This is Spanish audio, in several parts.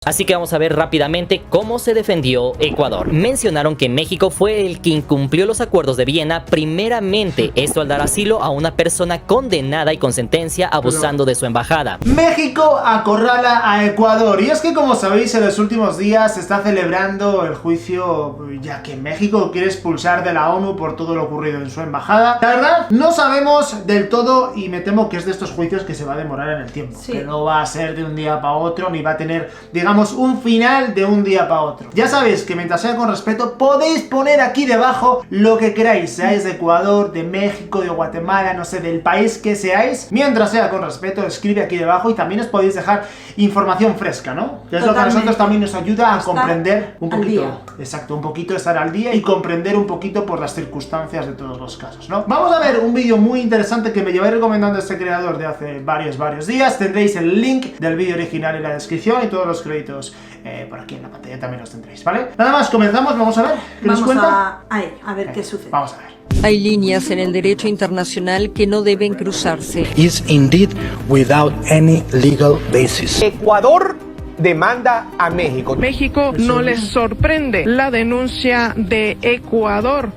Así que vamos a ver rápidamente cómo se defendió Ecuador. Mencionaron que México fue el que incumplió los acuerdos de Viena, primeramente esto al dar asilo a una persona condenada y con sentencia abusando de su embajada. México acorrala a Ecuador, y es que, como sabéis, en los últimos días se está celebrando el juicio, ya que México quiere expulsar de la ONU por todo lo ocurrido en su embajada. La verdad, no sabemos del todo, y me temo que es de estos juicios que se va a demorar en el tiempo, que no va a ser de un día para otro, ni va a tener, digamos, un final de un día para otro. Ya sabéis que mientras sea con respeto, podéis poner aquí debajo lo que queráis, seáis de Ecuador, de México, de Guatemala, no sé, del país que seáis. Mientras sea con respeto, escribe aquí debajo, y también os podéis dejar información fresca, ¿no? Que es lo que a nosotros también nos ayuda a comprender un poquito, exacto, un poquito estar al día y comprender un poquito por las circunstancias de todos los casos, ¿no? Vamos a ver un vídeo muy interesante que me lleváis recomendando este creador de hace varios días. Tendréis el link del vídeo original en la descripción, y todos los créditos por aquí en la pantalla también los tendréis, ¿vale? Nada más, comenzamos, vamos a ver qué nos cuenta. A ver qué sucede. Vamos a ver. Hay líneas en el derecho internacional que no deben cruzarse. Is indeed without any legal basis. Ecuador demanda a México. México no les sorprende la denuncia de Ecuador.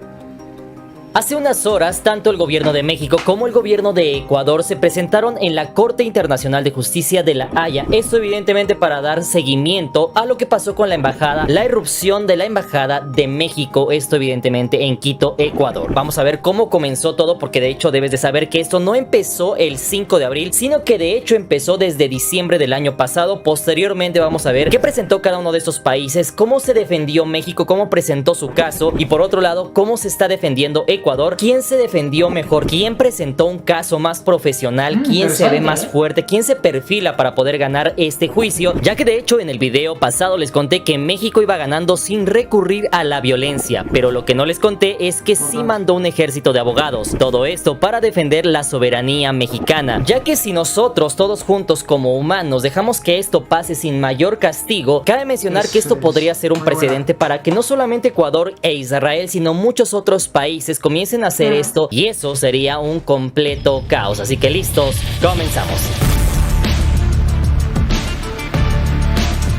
Hace unas horas, tanto el gobierno de México como el gobierno de Ecuador se presentaron en la Corte Internacional de Justicia de La Haya. Esto evidentemente para dar seguimiento a lo que pasó con la embajada, la irrupción de la embajada de México, esto evidentemente en Quito, Ecuador. Vamos a ver cómo comenzó todo, porque de hecho debes de saber que esto no empezó el 5 de abril, sino que de hecho empezó desde diciembre del año pasado. Posteriormente vamos a ver qué presentó cada uno de estos países, cómo se defendió México, cómo presentó su caso, y por otro lado, cómo se está defendiendo Ecuador, quién se defendió mejor, quién presentó un caso más profesional, quién se ve más fuerte, quién se perfila para poder ganar este juicio, ya que de hecho en el video pasado les conté que México iba ganando sin recurrir a la violencia, pero lo que no les conté es que sí mandó un ejército de abogados, todo esto para defender la soberanía mexicana, ya que si nosotros todos juntos como humanos dejamos que esto pase sin mayor castigo, cabe mencionar que esto podría ser un precedente para que no solamente Ecuador e Israel, sino muchos otros países comiencen a hacer esto, y eso sería un completo caos. Así que listos, comenzamos.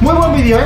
Muy buen vídeo,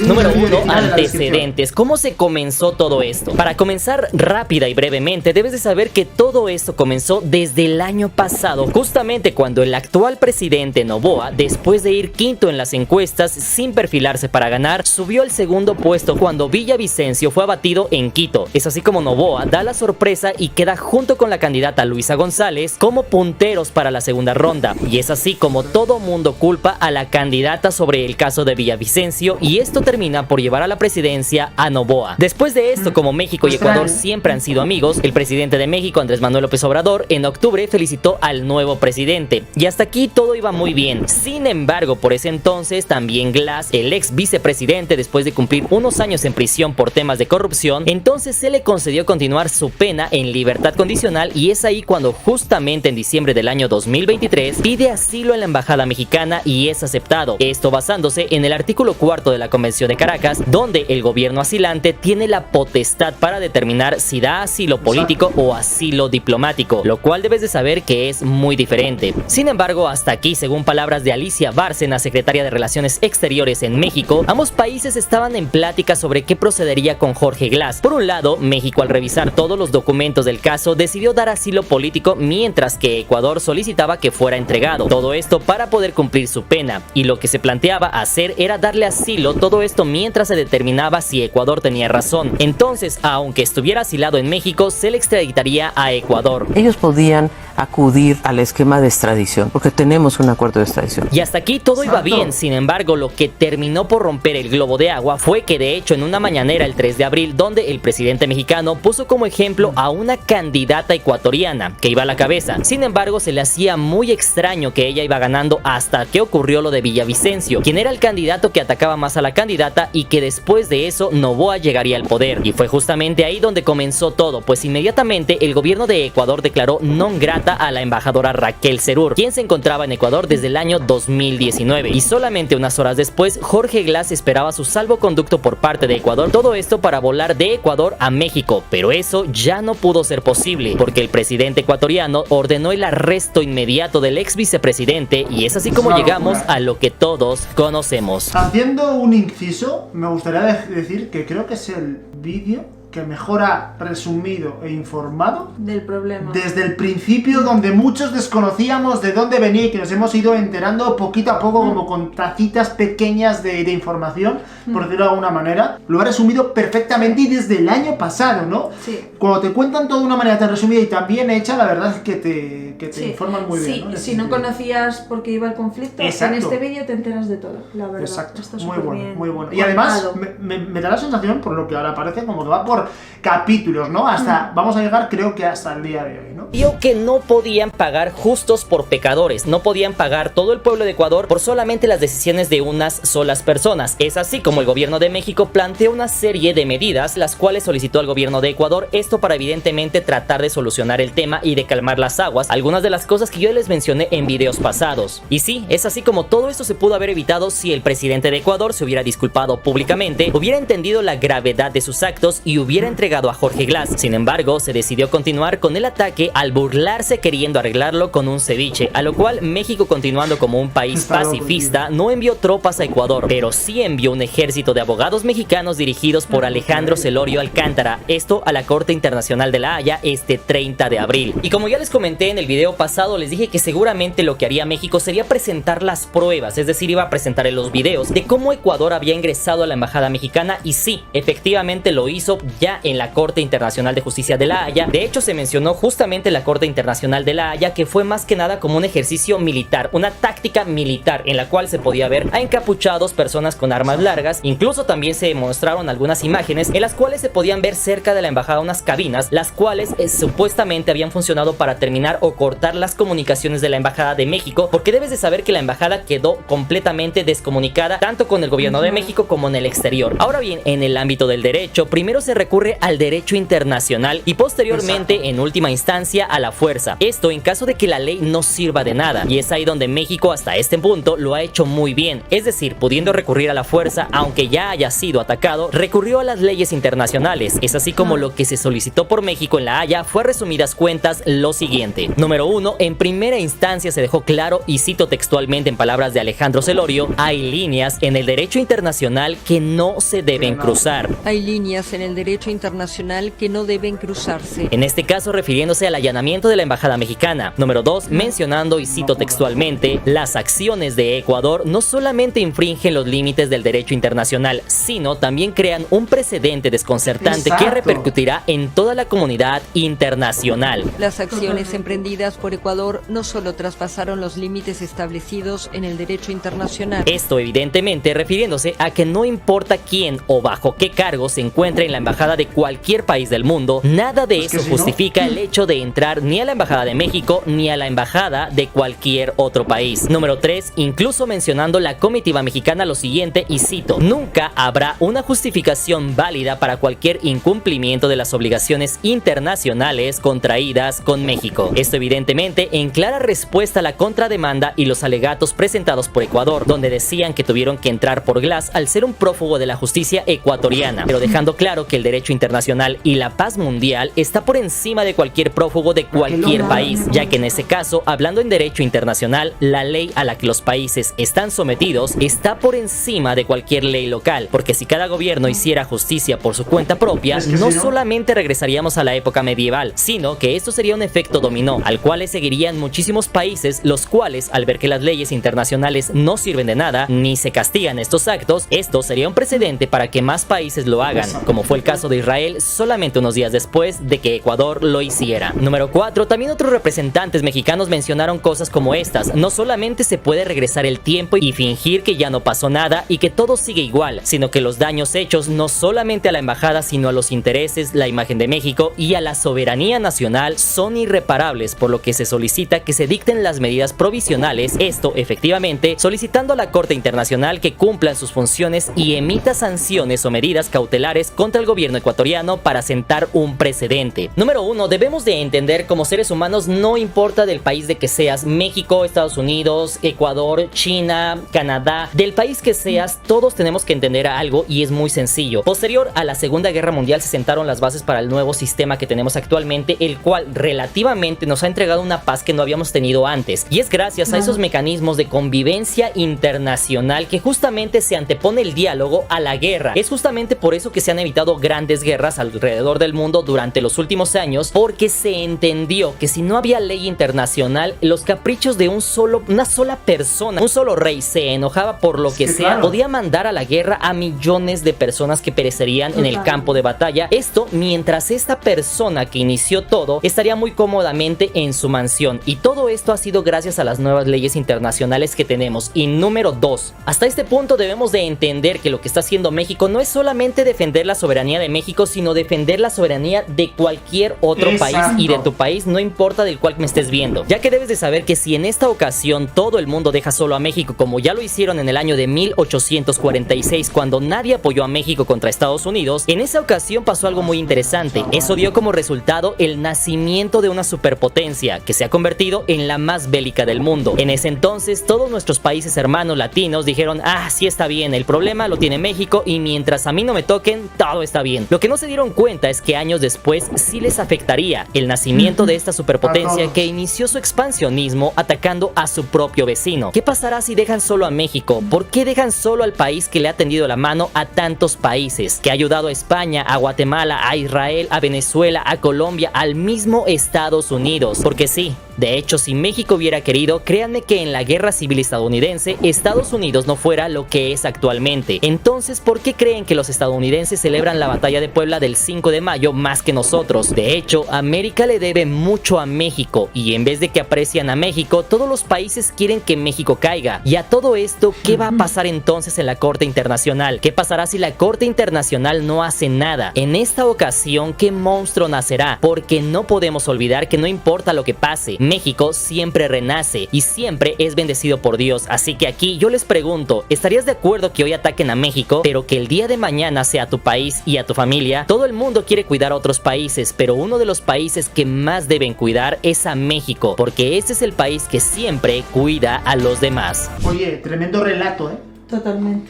Número 1. Antecedentes. ¿Cómo se comenzó todo esto? Para comenzar rápida y brevemente, debes de saber que todo esto comenzó desde el año pasado, justamente cuando el actual presidente Noboa, después de ir quinto en las encuestas sin perfilarse para ganar, subió al segundo puesto cuando Villavicencio fue abatido en Quito. Es así como Noboa da la sorpresa y queda junto con la candidata Luisa González como punteros para la segunda ronda. Y es así como todo mundo culpa a la candidata sobre el caso de Villavicencio, y esto termina por llevar a la presidencia a Noboa. Después de esto, como México y Ecuador siempre han sido amigos, el presidente de México, Andrés Manuel López Obrador, en octubre felicitó al nuevo presidente, y hasta aquí todo iba muy bien. Sin embargo, por ese entonces también Glass, el ex vicepresidente, después de cumplir unos años en prisión por temas de corrupción, entonces se le concedió continuar su pena en libertad condicional, y es ahí cuando justamente en diciembre del año 2023 pide asilo en la embajada mexicana y es aceptado. Esto basándose en el artículo 4 de la Convención de Caracas, donde el gobierno asilante tiene la potestad para determinar si da asilo político o asilo diplomático, lo cual debes de saber que es muy diferente. Sin embargo, hasta aquí, según palabras de Alicia Bárcena, secretaria de Relaciones Exteriores en México, ambos países estaban en plática sobre qué procedería con Jorge Glass. Por un lado, México, al revisar todos los documentos del caso, decidió dar asilo político, mientras que Ecuador solicitaba que fuera entregado. Todo esto para poder cumplir su pena, y lo que se planteaba hacer era darle asilo, todo esto mientras se determinaba si Ecuador tenía razón. Entonces, aunque estuviera asilado en México, se le extraditaría a Ecuador. Ellos podían acudir al esquema de extradición, porque tenemos un acuerdo de extradición. Y hasta aquí todo iba bien. Sin embargo, lo que terminó por romper el globo de agua fue que de hecho en una mañanera el 3 de abril, donde el presidente mexicano puso como ejemplo a una candidata ecuatoriana que iba a la cabeza. Sin embargo, se le hacía muy extraño que ella iba ganando hasta que ocurrió lo de Villavicencio, quien era el candidato que atacaba más a la candidata, y que después de eso Noboa llegaría al poder. Y fue justamente ahí donde comenzó todo, pues inmediatamente el gobierno de Ecuador declaró non grata carta a la embajadora Raquel Serur, quien se encontraba en Ecuador desde el año 2019. Y solamente unas horas después, Jorge Glass esperaba su salvoconducto por parte de Ecuador. Todo esto para volar de Ecuador a México, pero eso ya no pudo ser posible, porque el presidente ecuatoriano ordenó el arresto inmediato del ex vicepresidente, y es así como llegamos a lo que todos conocemos. Haciendo un inciso, me gustaría decir que creo que es el vídeo que mejor ha resumido e informado del problema desde el principio, donde muchos desconocíamos de dónde venía y que nos hemos ido enterando poquito a poco, como con tacitas pequeñas de información, por decirlo de alguna manera. Lo ha resumido perfectamente y desde el año pasado, ¿no? Sí. Cuando te cuentan todo de una manera tan resumida y tan bien hecha, la verdad es que te Sí. informan muy Sí, bien, ¿no? si no conocías por qué iba el conflicto, Exacto. en este vídeo te enteras de todo, la verdad. Exacto, Está muy súper bueno, bien muy bueno. Y además contado. me da la sensación, por lo que ahora parece, como que va por capítulos, ¿no? Hasta, vamos a llegar, creo que hasta el día de hoy, ¿no? Vio que no podían pagar justos por pecadores, no podían pagar todo el pueblo de Ecuador por solamente las decisiones de unas solas personas. Es así como el gobierno de México planteó una serie de medidas, las cuales solicitó al gobierno de Ecuador, esto para evidentemente tratar de solucionar el tema y de calmar las aguas, algunas de las cosas que yo les mencioné en videos pasados. Y sí, es así como todo esto se pudo haber evitado si el presidente de Ecuador se hubiera disculpado públicamente, hubiera entendido la gravedad de sus actos y hubiera entregado a Jorge Glass. Sin embargo, se decidió continuar con el ataque al burlarse queriendo arreglarlo con un ceviche, a lo cual México, continuando como un país pacifista, no envió tropas a Ecuador, pero sí envió un ejército de abogados mexicanos dirigidos por Alejandro Celorio Alcántara, esto a la Corte Internacional de La Haya este 30 de abril. Y como ya les comenté en el video pasado, les dije que seguramente lo que haría México sería presentar las pruebas, es decir, iba a presentar en los videos de cómo Ecuador había ingresado a la embajada mexicana, y sí, efectivamente lo hizo ya en la Corte Internacional de Justicia de La Haya. De hecho, se mencionó justamente la Corte Internacional de La Haya, que fue más que nada como un ejercicio militar, una táctica militar en la cual se podía ver a encapuchados, personas con armas largas. Incluso también se mostraron algunas imágenes en las cuales se podían ver cerca de la embajada unas cabinas, las cuales supuestamente habían funcionado para terminar o cortar las comunicaciones de la embajada de México, porque debes de saber que la embajada quedó completamente descomunicada tanto con el gobierno de México como en el exterior. Ahora bien, en el ámbito del derecho, primero se recurre al derecho internacional y posteriormente, en última instancia, a la fuerza. Esto en caso de que la ley no sirva de nada, y es ahí donde México hasta este punto lo ha hecho muy bien, es decir, pudiendo recurrir a la fuerza aunque ya haya sido atacado, recurrió a las leyes internacionales. Es así como lo que se solicitó por México en La Haya fue, a resumidas cuentas, lo siguiente. Número 1, en primera instancia se dejó claro, y cito textualmente en palabras de Alejandro Celorio: hay líneas en el derecho internacional que no se deben cruzar. Hay líneas en el derecho internacional que no deben cruzarse. En este caso refiriéndose al allanamiento de la embajada mexicana. Número 2, mencionando, y cito textualmente: las acciones de Ecuador no solamente infringen los límites del derecho internacional, sino también crean un precedente desconcertante que repercutirá en toda la comunidad internacional. Las acciones emprendidas por Ecuador no solo traspasaron los límites establecidos en el derecho internacional. Esto evidentemente refiriéndose a que no importa quién o bajo qué cargo se encuentre en la embajada de cualquier país del mundo, nada de eso justifica el hecho de entrar ni a la embajada de México ni a la embajada de cualquier otro país. Número 3, incluso mencionando la comitiva mexicana lo siguiente, y cito: nunca habrá una justificación válida para cualquier incumplimiento de las obligaciones internacionales contraídas con México. Esto evidentemente en clara respuesta a la contrademanda y los alegatos presentados por Ecuador, donde decían que tuvieron que entrar por Glass al ser un prófugo de la justicia ecuatoriana, pero dejando claro que el derecho internacional y la paz mundial está por encima de cualquier prófugo de cualquier país, ya que en ese caso, hablando en derecho internacional, la ley a la que los países están sometidos está por encima de cualquier ley local, porque si cada gobierno hiciera justicia por su cuenta propia, no solamente regresaríamos a la época medieval, sino que esto sería un efecto dominó, al cual le seguirían muchísimos países, los cuales, al ver que las leyes internacionales no sirven de nada, ni se castigan estos actos, esto sería un precedente para que más países lo hagan, como fue el caso de Israel solamente unos días después de que Ecuador lo hiciera. Número 4, también otros representantes mexicanos mencionaron cosas como estas: no solamente se puede regresar el tiempo y fingir que ya no pasó nada y que todo sigue igual, sino que los daños hechos no solamente a la embajada, sino a los intereses, la imagen de México y a la soberanía nacional son irreparables, por lo que se solicita que se dicten las medidas provisionales, esto efectivamente solicitando a la Corte Internacional que cumplan sus funciones y emita sanciones o medidas cautelares contra el gobierno gobierno ecuatoriano para sentar un precedente. Número 1, debemos de entender como seres humanos, no importa del país de que seas, México, Estados Unidos, Ecuador, China, Canadá, del país que seas, todos tenemos que entender algo y es muy sencillo. Posterior a la Segunda Guerra Mundial se sentaron las bases para el nuevo sistema que tenemos actualmente, el cual relativamente nos ha entregado una paz que no habíamos tenido antes, y es gracias a esos mecanismos de convivencia internacional que justamente se antepone el diálogo a la guerra. Es justamente por eso que se han evitado grandes guerras alrededor del mundo durante los últimos años, porque se entendió que si no había ley internacional, los caprichos de una sola persona, un solo rey, se enojaba por lo que sea, claro, podía mandar a la guerra a millones de personas que perecerían en el campo de batalla. Esto mientras esta persona que inició todo estaría muy cómodamente en su mansión, y todo esto ha sido gracias a las nuevas leyes internacionales que tenemos. Y número 2, hasta este punto debemos de entender que lo que está haciendo México no es solamente defender la soberanía de México, sino defender la soberanía de cualquier otro país, y de tu país, no importa del cual me estés viendo, ya que debes de saber que si en esta ocasión todo el mundo deja solo a México, como ya lo hicieron en el año de 1846 cuando nadie apoyó a México contra Estados Unidos, en esa ocasión pasó algo muy interesante. Eso dio como resultado el nacimiento de una superpotencia que se ha convertido en la más bélica del mundo. En ese entonces todos nuestros países hermanos latinos dijeron: ah, sí, está bien, el problema lo tiene México y mientras a mí no me toquen, todo está bien. Lo que no se dieron cuenta es que años después sí les afectaría el nacimiento de esta superpotencia que inició su expansionismo atacando a su propio vecino. ¿Qué pasará si dejan solo a México? ¿Por qué dejan solo al país que le ha tendido la mano a tantos países? Que ha ayudado a España, a Guatemala, a Israel, a Venezuela, a Colombia, al mismo Estados Unidos. Porque sí, de hecho, si México hubiera querido, créanme que en la guerra civil estadounidense, Estados Unidos no fuera lo que es actualmente. Entonces, ¿por qué creen que los estadounidenses celebran la batalla de Puebla del 5 de mayo más que nosotros? De hecho, América le debe mucho a México, y en vez de que aprecian a México, todos los países quieren que México caiga. Y a todo esto, ¿qué va a pasar entonces en la Corte Internacional? ¿Qué pasará si la Corte Internacional no hace nada? En esta ocasión, ¿qué monstruo nacerá? Porque no podemos olvidar que no importa lo que pase, México siempre renace y siempre es bendecido por Dios. Así que aquí yo les pregunto, ¿estarías de acuerdo que hoy ataquen a México, pero que el día de mañana sea a tu país y a tu familia? Todo el mundo quiere cuidar a otros países, pero uno de los países que más deben cuidar es a México, porque este es el país que siempre cuida a los demás. Oye, tremendo relato, ¿eh? Totalmente.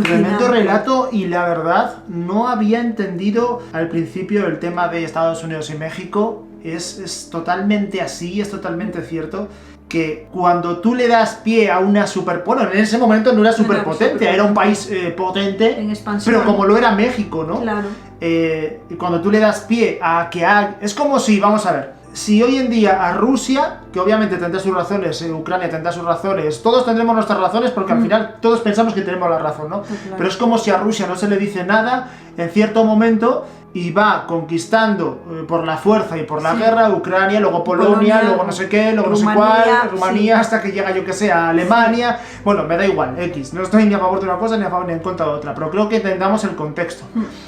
Tremendo relato, y la verdad no había entendido al principio el tema de Estados Unidos y México. Es totalmente así, es totalmente cierto que cuando tú le das pie a una bueno, en ese momento no era superpotencia, era un país potente, en expansión, pero como lo era México, ¿no? Claro. Cuando tú le das pie a que es como si, vamos a ver, si hoy en día a Rusia, que obviamente tendrá sus razones, Ucrania tendrá sus razones, todos tendremos nuestras razones porque al final todos pensamos que tenemos la razón, ¿no? Claro. Pero es como si a Rusia no se le dice nada en cierto momento y va conquistando por la fuerza y por la guerra Ucrania, luego Polonia, luego no sé qué, luego no sé cuál, Rumanía, hasta que llega, yo que sé, a Alemania. Bueno, me da igual, X, no estoy ni a favor de una cosa ni a favor ni en contra de otra, pero creo que entendamos el contexto.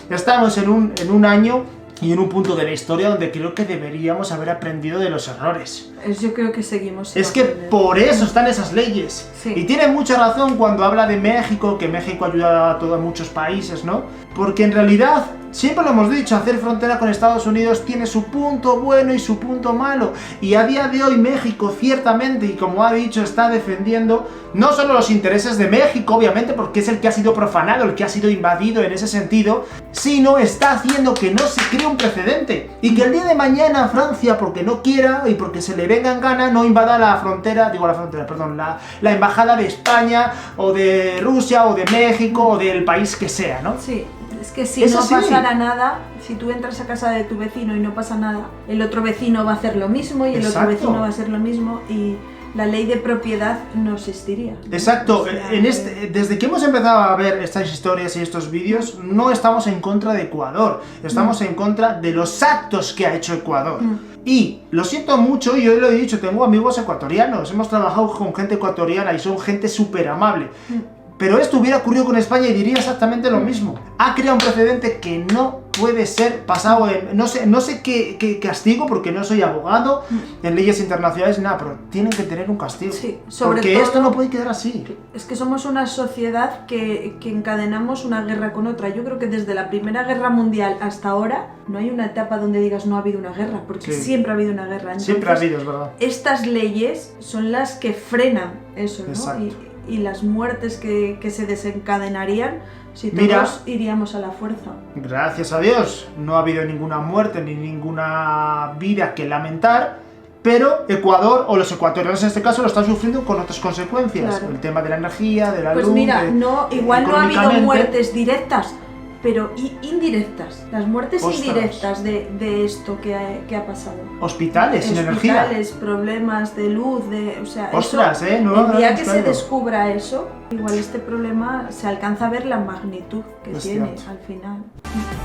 Estamos en un año y en un punto de la historia donde creo que deberíamos haber aprendido de los errores. Yo creo que seguimos. Es que por eso están esas leyes. Sí. Y tiene mucha razón cuando habla de México, que México ayuda a muchos países, ¿no? Porque en realidad, siempre lo hemos dicho, hacer frontera con Estados Unidos tiene su punto bueno y su punto malo. Y a día de hoy México ciertamente, y como ha dicho, está defendiendo no solo los intereses de México, obviamente, porque es el que ha sido profanado, el que ha sido invadido en ese sentido, sino está haciendo que no se cree un precedente. Y que el día de mañana Francia, porque no quiera y porque se le venga en gana, no invada la embajada de España, o de Rusia, o de México, o del país que sea, ¿no? Sí. Es que si Es no así. pasara nada, si tú entras a casa de tu vecino y no pasa nada, el otro vecino va a hacer lo mismo y el Exacto. otro vecino va a hacer lo mismo y la ley de propiedad no existiría, ¿no? Exacto, O sea, desde que hemos empezado a ver estas historias y estos vídeos, no estamos en contra de Ecuador, estamos en contra de los actos que ha hecho Ecuador. Y lo siento mucho, y yo lo he dicho, tengo amigos ecuatorianos, hemos trabajado con gente ecuatoriana y son gente súper amable. Pero esto hubiera ocurrido con España y diría exactamente lo mismo. Ha creado un precedente que no puede ser pasado en... No sé qué castigo, porque no soy abogado en leyes internacionales, nada, pero tienen que tener un castigo. Sí, sobre porque todo, esto no puede quedar así. Es que somos una sociedad que encadenamos una guerra con otra. Yo creo que desde la Primera Guerra Mundial hasta ahora no hay una etapa donde digas no ha habido una guerra, porque Sí. siempre ha habido una guerra. Entonces, Siempre ha habido, es verdad. estas leyes son las que frenan eso, ¿no? Exacto. Y las muertes que se desencadenarían si todos Mira. iríamos a la fuerza. Gracias a Dios, no ha habido ninguna muerte ni ninguna vida que lamentar, pero Ecuador, o los ecuatorianos en este caso, lo están sufriendo con otras consecuencias. Claro. El tema de la energía, de la Pues luz... mira, de- igual no ha habido económicamente. muertes directas, pero indirectas. Las muertes Ostras. indirectas de esto que ha pasado. Hospitales sin energía. Hospitales, problemas de luz, o sea, Ostras, eso, no el día habíamos que se caído. descubra eso, igual este problema se alcanza a ver la magnitud que Es tiene cierto. al final.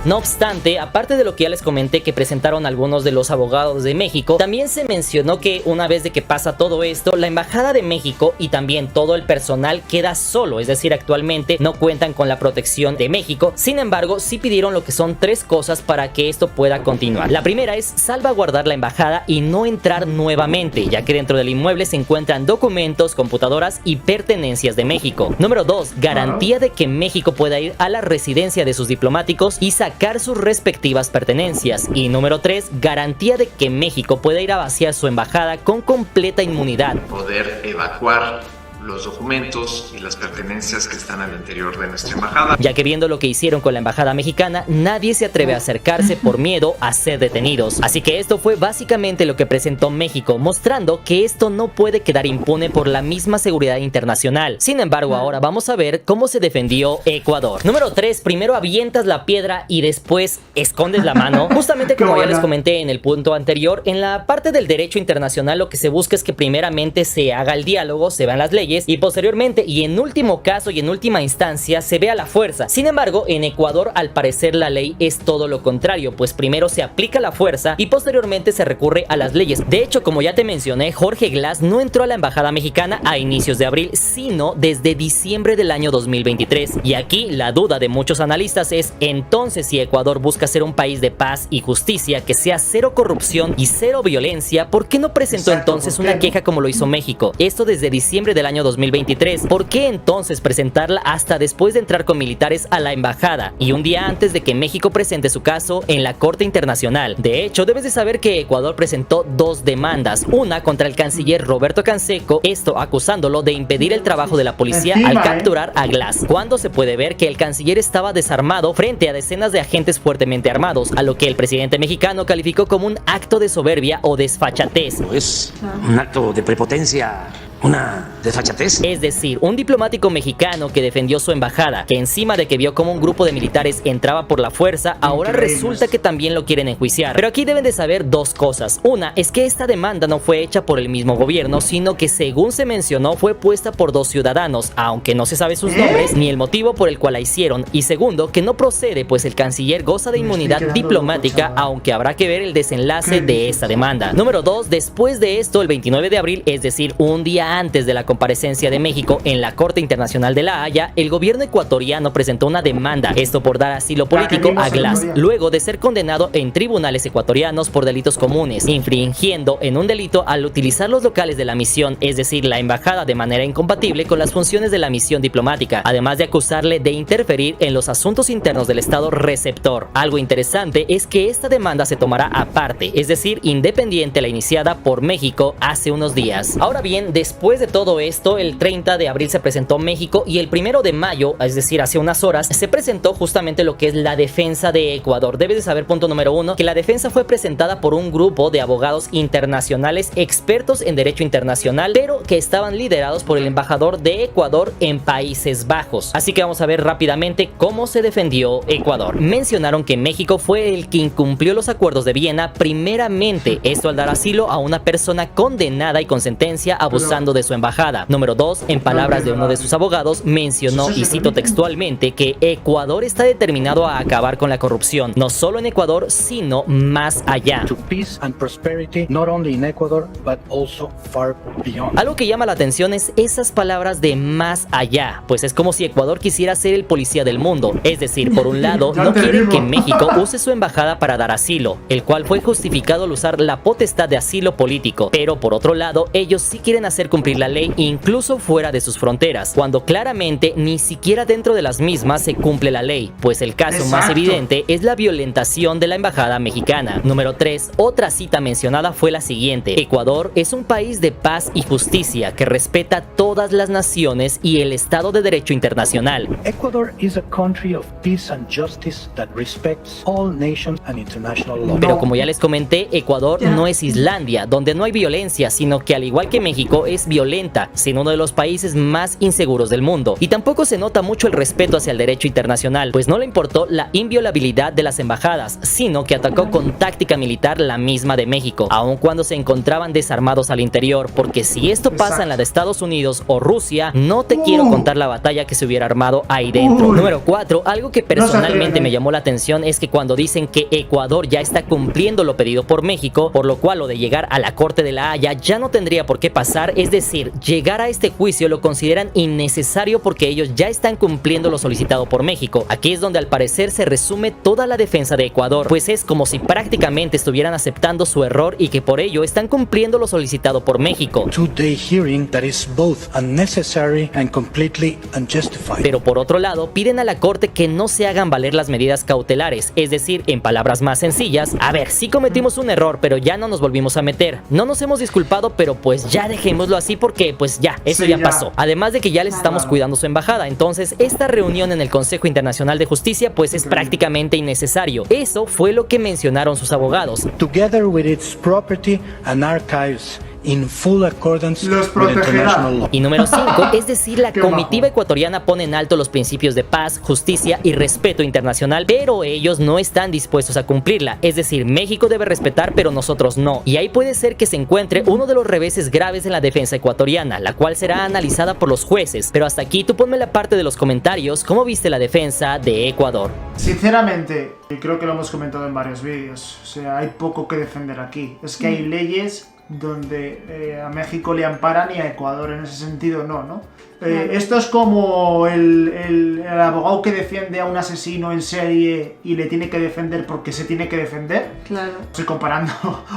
No obstante, aparte de lo que ya les comenté que presentaron algunos de los abogados de México, también se mencionó que una vez de que pasa todo esto, la Embajada de México y también todo el personal queda solo, es decir, actualmente no cuentan con la protección de México. Sin embargo, sí pidieron lo que son 3 cosas para que esto pueda continuar. La primera es salvaguardar la embajada y no entrar nuevamente, ya que dentro del inmueble se encuentran documentos, computadoras y pertenencias de México. Número 2, garantía de que México pueda ir a la residencia de sus diplomáticos y sacar sus respectivas pertenencias. Y número 3, garantía de que México pueda ir a vaciar su embajada con completa inmunidad. Poder evacuar los documentos y las pertenencias que están al interior de nuestra embajada. Ya que viendo lo que hicieron con la embajada mexicana, nadie se atreve a acercarse por miedo a ser detenidos. Así que esto fue básicamente lo que presentó México, mostrando que esto no puede quedar impune por la misma seguridad internacional. Sin embargo, ahora vamos a ver cómo se defendió Ecuador. Número 3, primero avientas la piedra y después escondes la mano. Justamente como ya les comenté en el punto anterior, en la parte del derecho internacional lo que se busca es que primeramente se haga el diálogo, se vean las leyes y posteriormente y en último caso y en última instancia se vea la fuerza. Sin embargo, en Ecuador al parecer la ley es todo lo contrario, pues primero se aplica la fuerza y posteriormente se recurre a las leyes. De hecho, como ya te mencioné, Jorge Glass no entró a la embajada mexicana a inicios de abril, sino desde diciembre del año 2023. Y aquí la duda de muchos analistas es, entonces si Ecuador busca ser un país de paz y justicia, que sea cero corrupción y cero violencia, ¿por qué no presentó entonces una queja como lo hizo México? Esto desde diciembre del año 2023. ¿Por qué entonces presentarla hasta después de entrar con militares a la embajada y un día antes de que México presente su caso en la Corte Internacional? De hecho, debes de saber que Ecuador presentó 2 demandas, una contra el canciller Roberto Canseco, esto acusándolo de impedir el trabajo de la policía al capturar a Glass, cuando se puede ver que el canciller estaba desarmado frente a decenas de agentes fuertemente armados, a lo que el presidente mexicano calificó como un acto de soberbia o desfachatez. Es un acto de prepotencia, una desfachatez. Es decir, un diplomático mexicano que defendió su embajada, que encima de que vio como un grupo de militares entraba por la fuerza, ahora resulta que también lo quieren enjuiciar. Pero aquí deben de saber 2 cosas. Una es que esta demanda no fue hecha por el mismo gobierno, sino que según se mencionó fue puesta por 2 ciudadanos, aunque no se sabe sus nombres ni el motivo por el cual la hicieron. Y segundo, que no procede, pues el canciller goza de inmunidad diplomática, aunque habrá que ver el desenlace de esta demanda. Número 2, después de esto, el 29 de abril, es decir, un día antes de la comparecencia de México en la Corte Internacional de La Haya, el gobierno ecuatoriano presentó una demanda, esto por dar asilo político a Glass, luego de ser condenado en tribunales ecuatorianos por delitos comunes, infringiendo en un delito al utilizar los locales de la misión, es decir, la embajada, de manera incompatible con las funciones de la misión diplomática, además de acusarle de interferir en los asuntos internos del estado receptor. Algo interesante es que esta demanda se tomará aparte, es decir, independiente a la iniciada por México hace unos días. Ahora bien, después de todo esto, el 30 de abril se presentó México y el 1 de mayo, es decir, hace unas horas, se presentó justamente lo que es la defensa de Ecuador. Debes de saber, punto número 1, que la defensa fue presentada por un grupo de abogados internacionales expertos en derecho internacional, pero que estaban liderados por el embajador de Ecuador en Países Bajos. Así que vamos a ver rápidamente cómo se defendió Ecuador. Mencionaron que México fue el que incumplió los acuerdos de Viena primeramente, esto al dar asilo a una persona condenada y con sentencia abusando hablando de su embajada. Número 2, en palabras de uno de sus abogados, mencionó, y cito textualmente, que Ecuador está determinado a acabar con la corrupción, no solo en Ecuador, sino más allá. To peace and prosperity, not only in Ecuador, but also far beyond. Algo que llama la atención es esas palabras de más allá, pues es como si Ecuador quisiera ser el policía del mundo. Es decir, por un lado, no quieren que México use su embajada para dar asilo, el cual fue justificado al usar la potestad de asilo político, pero por otro lado, ellos sí quieren hacer cumplir la ley incluso fuera de sus fronteras, cuando claramente ni siquiera dentro de las mismas se cumple la ley, pues el caso más evidente es la violentación de la embajada mexicana. Número 3, otra cita mencionada fue la siguiente: Ecuador es un país de paz y justicia que respeta todas las naciones y el Estado de Derecho internacional. Ecuador is a country of peace and justice that respects all nations and international law. Pero como ya les comenté, Ecuador no es Islandia, donde no hay violencia, sino que al igual que México es violenta, siendo uno de los países más inseguros del mundo. Y tampoco se nota mucho el respeto hacia el derecho internacional, pues no le importó la inviolabilidad de las embajadas, sino que atacó con táctica militar la misma de México, aun cuando se encontraban desarmados al interior, porque si esto pasa en la de Estados Unidos o Rusia, no te quiero contar la batalla que se hubiera armado ahí dentro. Número 4, algo que personalmente me llamó la atención es que cuando dicen que Ecuador ya está cumpliendo lo pedido por México, por lo cual lo de llegar a la Corte de la Haya ya no tendría por qué pasar, es decir, llegar a este juicio lo consideran innecesario porque ellos ya están cumpliendo lo solicitado por México. Aquí es donde al parecer se resume toda la defensa de Ecuador, pues es como si prácticamente estuvieran aceptando su error y que por ello están cumpliendo lo solicitado por México. Two-day hearing that is both unnecessary and completely unjustified. Pero por otro lado, piden a la Corte que no se hagan valer las medidas cautelares, es decir, en palabras más sencillas, a ver, sí cometimos un error, pero ya no nos volvimos a meter. No nos hemos disculpado, pero pues ya dejémoslo así porque pues ya, eso ya pasó. Además de que ya les estamos cuidando su embajada, entonces esta reunión en el Consejo Internacional de Justicia pues es prácticamente innecesario. Eso fue lo que mencionaron sus abogados. Together with its property and archives, in full accordance with international law. Y número 5, es decir, la comitiva ecuatoriana pone en alto los principios de paz, justicia y respeto internacional, pero ellos no están dispuestos a cumplirla. Es decir, México debe respetar, pero nosotros no. Y ahí puede ser que se encuentre uno de los reveses graves en la defensa ecuatoriana, la cual será analizada por los jueces. Pero hasta aquí tú ponme la parte de los comentarios, ¿cómo viste la defensa de Ecuador? Sinceramente, y creo que lo hemos comentado en varios vídeos, o sea, hay poco que defender aquí. Es que hay leyes donde a México le amparan y a Ecuador en ese sentido no. Esto es como el abogado que defiende a un asesino en serie y le tiene que defender porque se tiene que defender. Claro. Estoy comparando,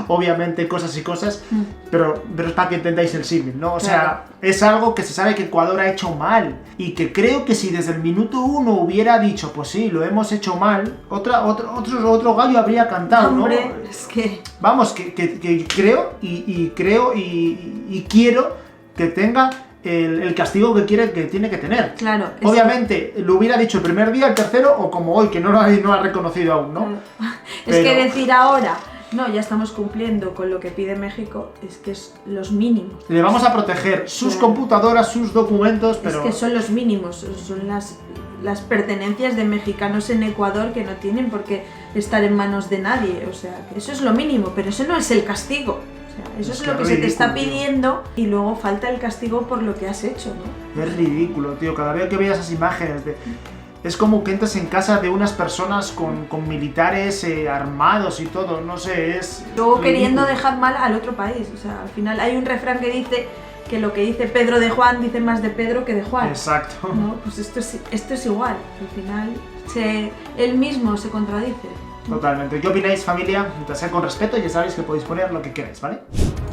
obviamente, cosas y cosas, pero es para que entendáis el símil, ¿no? O sea, es algo que se sabe que Ecuador ha hecho mal y que creo que si desde el minuto 1 hubiera dicho, pues sí, lo hemos hecho mal, otro gallo habría cantado, Hombre, ¿no? es que... Vamos, que creo y quiero que tenga el castigo que tiene que tener. Claro. Obviamente, lo hubiera dicho el primer día, el tercero, o como hoy, que no lo ha reconocido aún, ¿no? Claro. Es que decir ahora, no, ya estamos cumpliendo con lo que pide México, es que es los mínimos. Le vamos a proteger sus computadoras, sus documentos, pero... Es que son los mínimos, son las pertenencias de mexicanos en Ecuador que no tienen por qué estar en manos de nadie, o sea, eso es lo mínimo, pero eso no es el castigo. Eso es lo que se te está pidiendo y luego falta el castigo por lo que has hecho, ¿no? Es ridículo, tío. Cada vez que veas esas imágenes es como que entras en casa de unas personas con militares armados y todo, no sé, es... Luego ridículo. queriendo dejar mal al otro país, o sea, al final hay un refrán que dice que lo que dice Pedro de Juan dice más de Pedro que de Juan. Exacto. ¿No? Pues esto es igual, al final él mismo se contradice. Totalmente. ¿Qué opináis, familia? Mientras con respeto, ya sabéis que podéis poner lo que queráis, ¿vale?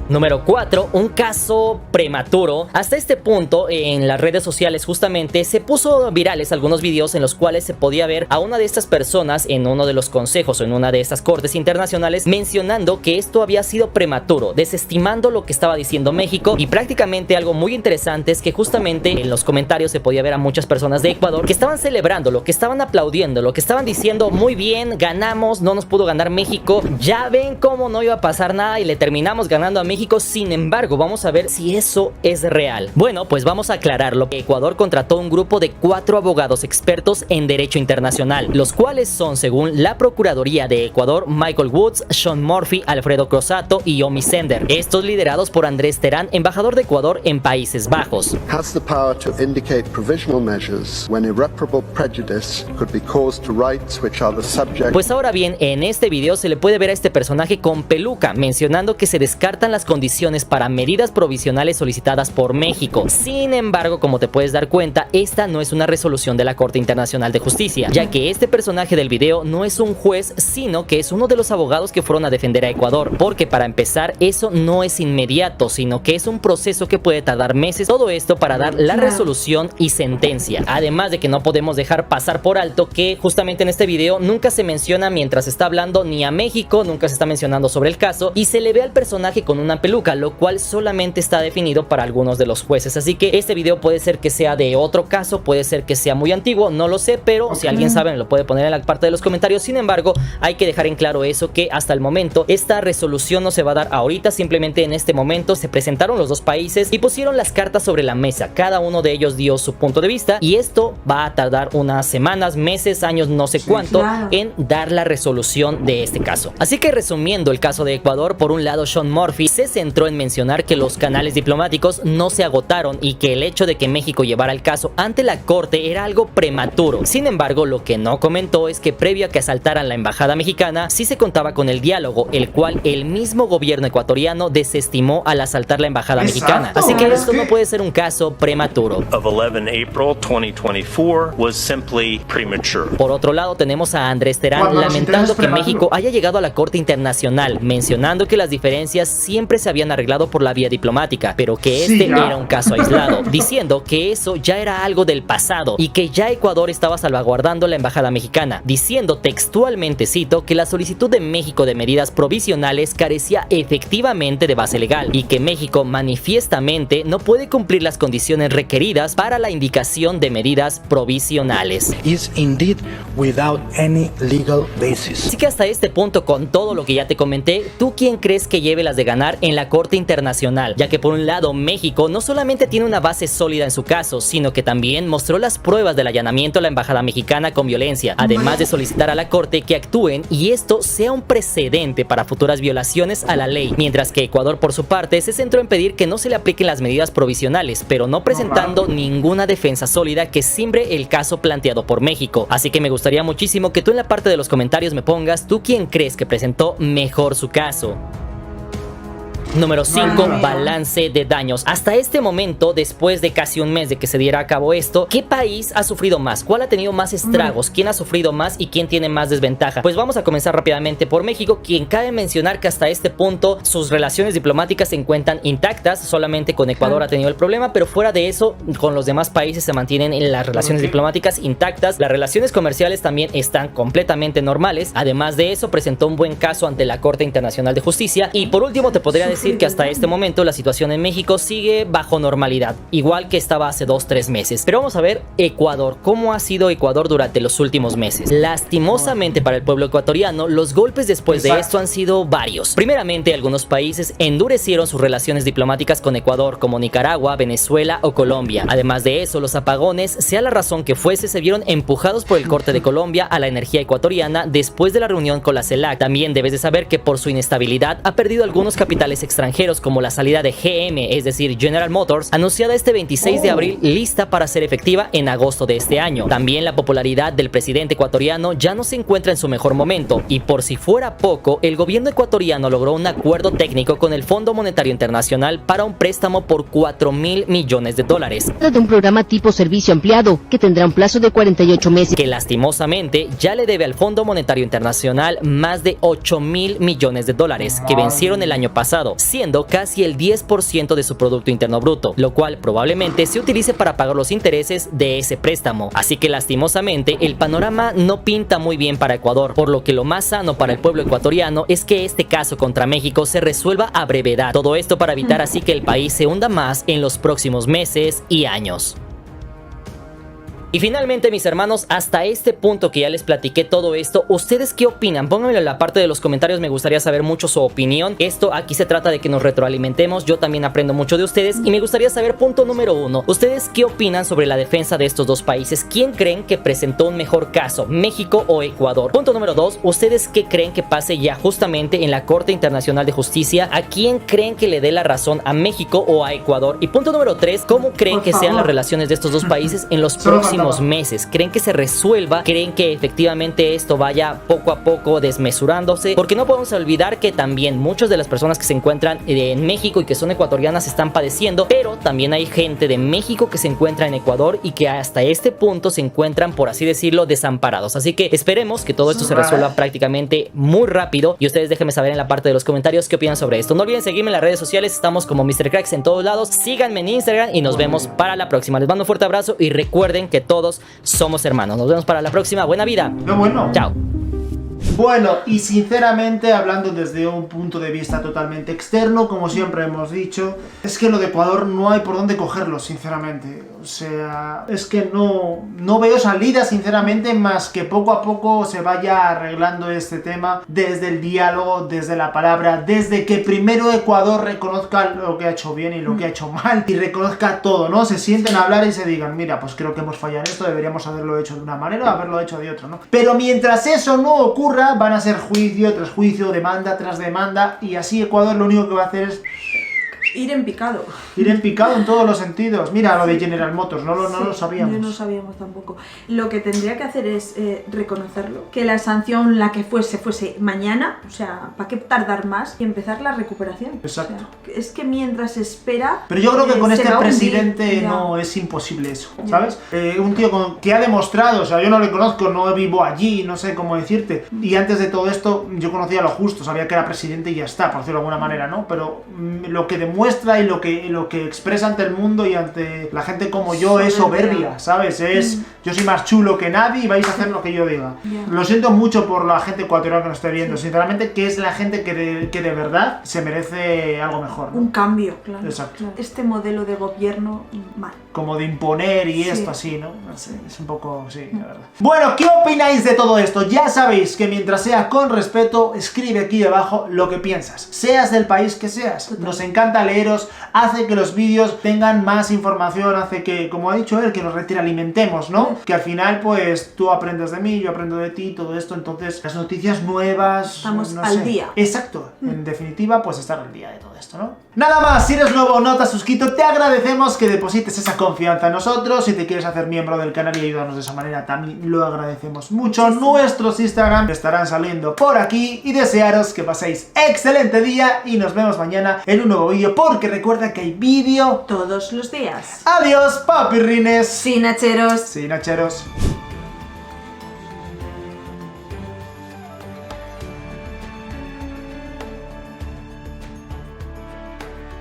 Número 4, un caso prematuro. Hasta este punto, en las redes sociales justamente se puso virales algunos videos en los cuales se podía ver a una de estas personas en uno de los consejos o en una de estas cortes internacionales mencionando que esto había sido prematuro, desestimando lo que estaba diciendo México. Y prácticamente algo muy interesante es que justamente en los comentarios se podía ver a muchas personas de Ecuador que estaban celebrando, que estaban aplaudiendo, que estaban diciendo muy bien, ganamos, no nos pudo ganar México, ya ven cómo no iba a pasar nada y le terminamos ganando a México México. Sin embargo, vamos a ver si eso es real. Bueno, pues vamos a aclararlo. Ecuador contrató un grupo de 4 abogados expertos en derecho internacional, los cuales son, según la Procuraduría de Ecuador, Michael Woods, Sean Murphy, Alfredo Crossato y Yomi Sender. Estos liderados por Andrés Terán, embajador de Ecuador en Países Bajos. Has the power to indicate provisional measures when irreparable prejudice could be caused to rights which are the subject. Pues ahora bien, en este video se le puede ver a este personaje con peluca, mencionando que se descartan las condiciones para medidas provisionales solicitadas por México. Sin embargo, como te puedes dar cuenta, esta no es una resolución de la Corte Internacional de Justicia, ya que este personaje del video no es un juez, sino que es uno de los abogados que fueron a defender a Ecuador, porque para empezar, eso no es inmediato, sino que es un proceso que puede tardar meses, todo esto para dar la resolución y sentencia. Además de que no podemos dejar pasar por alto que justamente en este video nunca se menciona mientras está hablando ni a México, nunca se está mencionando sobre el caso, y se le ve al personaje con una peluca, lo cual solamente está definido para algunos de los jueces. Así que este video puede ser que sea de otro caso, puede ser que sea muy antiguo, no lo sé, pero si alguien sabe me lo puede poner en la parte de los comentarios. Sin embargo, hay que dejar en claro eso, que hasta el momento esta resolución no se va a dar ahorita, simplemente en este momento se presentaron los dos países y pusieron las cartas sobre la mesa. Cada uno de ellos dio su punto de vista y esto va a tardar unas semanas, meses, años, no sé cuánto en dar la resolución de este caso. Así que resumiendo el caso de Ecuador, por un lado Sean Murphy se centró en mencionar que los canales diplomáticos no se agotaron y que el hecho de que México llevara el caso ante la corte era algo prematuro. Sin embargo, lo que no comentó es que previo a que asaltaran la embajada mexicana sí se contaba con el diálogo, el cual el mismo gobierno ecuatoriano desestimó al asaltar la embajada mexicana. Así que esto no puede ser un caso prematuro. Por otro lado, tenemos a Andrés Terán lamentando que México haya llegado a la Corte Internacional, mencionando que las diferencias siempre se habían arreglado por la vía diplomática, pero que este era un caso aislado, diciendo que eso ya era algo del pasado y que ya Ecuador estaba salvaguardando la embajada mexicana, diciendo textualmente, cito, que la solicitud de México de medidas provisionales carecía efectivamente de base legal y que México manifiestamente no puede cumplir las condiciones requeridas para la indicación de medidas provisionales. Is indeed without any legal basis. Así que hasta este punto, con todo lo que ya te comenté, ¿tú quién crees que lleve las de ganar en la Corte Internacional? Ya que por un lado México no solamente tiene una base sólida en su caso, sino que también mostró las pruebas del allanamiento a la embajada mexicana con violencia, además de solicitar a la Corte que actúen y esto sea un precedente para futuras violaciones a la ley, mientras que Ecuador por su parte se centró en pedir que no se le apliquen las medidas provisionales, pero no presentando ninguna defensa sólida que simbre el caso planteado por México. Así que me gustaría muchísimo que tú en la parte de los comentarios me pongas tú quién crees que presentó mejor su caso. Número 5, balance de daños. Hasta este momento, después de casi un mes de que se diera a cabo esto, ¿qué país ha sufrido más? ¿Cuál ha tenido más estragos? ¿Quién ha sufrido más y quién tiene más desventaja? Pues vamos a comenzar rápidamente por México, quien cabe mencionar que hasta este punto sus relaciones diplomáticas se encuentran intactas, solamente con Ecuador ha tenido el problema, pero fuera de eso, con los demás países se mantienen en las relaciones diplomáticas intactas. Las relaciones comerciales también están completamente normales. Además de eso, presentó un buen caso ante la Corte Internacional de Justicia. Y por último, te podría decir que hasta este momento la situación en México sigue bajo normalidad, igual que estaba hace 2-3 meses. Pero vamos a ver Ecuador, cómo ha sido Ecuador durante los últimos meses. Lastimosamente para el pueblo ecuatoriano, los golpes después de esto han sido varios. Primeramente, algunos países endurecieron sus relaciones diplomáticas con Ecuador, como Nicaragua, Venezuela o Colombia. Además de eso, los apagones, sea la razón que fuese, se vieron empujados por el corte de Colombia a la energía ecuatoriana después de la reunión con la CELAC. También debes de saber que por su inestabilidad ha perdido algunos capitales extranjeros, como la salida de GM, es decir, General Motors, anunciada este 26 de abril, lista para ser efectiva en agosto de este año. También la popularidad del presidente ecuatoriano ya no se encuentra en su mejor momento, y por si fuera poco, el gobierno ecuatoriano logró un acuerdo técnico con el Fondo Monetario Internacional para un préstamo por $4.000 millones. De un programa tipo servicio ampliado, que tendrá un plazo de 48 meses. Que lastimosamente ya le debe al Fondo Monetario Internacional más de $8.000 millones, que vencieron el año pasado, siendo casi el 10% de su Producto Interno Bruto, lo cual probablemente se utilice para pagar los intereses de ese préstamo. Así que lastimosamente el panorama no pinta muy bien para Ecuador, por lo que lo más sano para el pueblo ecuatoriano es que este caso contra México se resuelva a brevedad. Todo esto para evitar así que el país se hunda más en los próximos meses y años. Y finalmente, mis hermanos, hasta este punto que ya les platiqué todo esto, ¿ustedes qué opinan? Pónganmelo en la parte de los comentarios, me gustaría saber mucho su opinión. Esto aquí se trata de que nos retroalimentemos, yo también aprendo mucho de ustedes y me gustaría saber, punto número 1, ¿ustedes qué opinan sobre la defensa de estos dos países? ¿Quién creen que presentó un mejor caso, México o Ecuador? Punto número 2, ¿ustedes qué creen que pase ya justamente en la Corte Internacional de Justicia? ¿A quién creen que le dé la razón, a México o a Ecuador? Y punto número 3, ¿cómo creen que sean las relaciones de estos dos países en los próximos meses? ¿Creen que se resuelva? ¿Creen que efectivamente esto vaya poco a poco desmesurándose? Porque no podemos olvidar que también muchas de las personas que se encuentran en México y que son ecuatorianas están padeciendo, pero también hay gente de México que se encuentra en Ecuador y que hasta este punto se encuentran, por así decirlo, desamparados. Así que esperemos que todo esto se resuelva prácticamente muy rápido y ustedes déjenme saber en la parte de los comentarios qué opinan sobre esto. No olviden seguirme en las redes sociales, estamos como Mr. Cracks en todos lados. Síganme en Instagram y nos vemos para la próxima. Les mando un fuerte abrazo y recuerden que todos somos hermanos. Nos vemos para la próxima. Buena vida. Qué bueno. Chao. Bueno, y sinceramente, hablando desde un punto de vista totalmente externo, como siempre hemos dicho, es que lo de Ecuador no hay por dónde cogerlo, sinceramente. O sea, es que no veo salida, sinceramente, más que poco a poco se vaya arreglando este tema desde el diálogo, desde la palabra, desde que primero Ecuador reconozca lo que ha hecho bien y lo que ha hecho mal y reconozca todo, ¿no? Se sienten a hablar y se digan, mira, pues creo que hemos fallado en esto, deberíamos haberlo hecho de una manera o haberlo hecho de otra, ¿no? Pero mientras eso no ocurra, van a ser juicio tras juicio, demanda tras demanda, y así Ecuador lo único que va a hacer es ir en picado. Ir en picado en todos los sentidos. Mira lo de General Motors, no lo sabíamos. No lo sabíamos tampoco. Lo que tendría que hacer es reconocerlo, que la sanción, la que fuese mañana, o sea, ¿para qué tardar más y empezar la recuperación? Exacto. O sea, es que mientras espera... Pero yo creo que con se este va a hundir. presidente no es imposible eso, ¿sabes? Un tío que ha demostrado, o sea, yo no le conozco, no vivo allí, no sé cómo decirte. Y antes de todo esto, yo conocía lo justo, sabía que era presidente y ya está, por decirlo de alguna manera, ¿no? Pero lo que demuestra y lo que expresa ante el mundo y ante la gente como yo es soberbia, ¿sabes? Yo soy más chulo que nadie y vais a hacer lo que yo diga. Lo siento mucho por la gente ecuatoriana que nos esté viendo, sinceramente, que es la gente que de verdad se merece algo mejor, ¿no? Un cambio, claro. Exacto. Claro. Este modelo de gobierno, mal. Como de imponer y esto así, ¿no? No sé, es un poco, sí, la verdad. Bueno, ¿qué opináis de todo esto? Ya sabéis que mientras sea con respeto, escribe aquí debajo lo que piensas. Seas del país que seas. Total. Nos encanta leeros, hace que los vídeos tengan más información, hace que, como ha dicho él, que nos retroalimentemos, ¿no? Que al final, pues, tú aprendes de mí, yo aprendo de ti, todo esto, entonces, las noticias nuevas... Estamos al día. Exacto. En definitiva, pues, estar al día de todo esto, ¿no? Nada más, si eres nuevo o no te has suscrito, te agradecemos que deposites esa confianza en nosotros. Si te quieres hacer miembro del canal y ayudarnos de esa manera, también lo agradecemos mucho. Nuestros Instagram estarán saliendo por aquí y desearos que paséis excelente día y nos vemos mañana en un nuevo vídeo, porque recuerda que hay vídeo todos los días. Adiós, papirrines. Sin hacheros. Sin hacheros.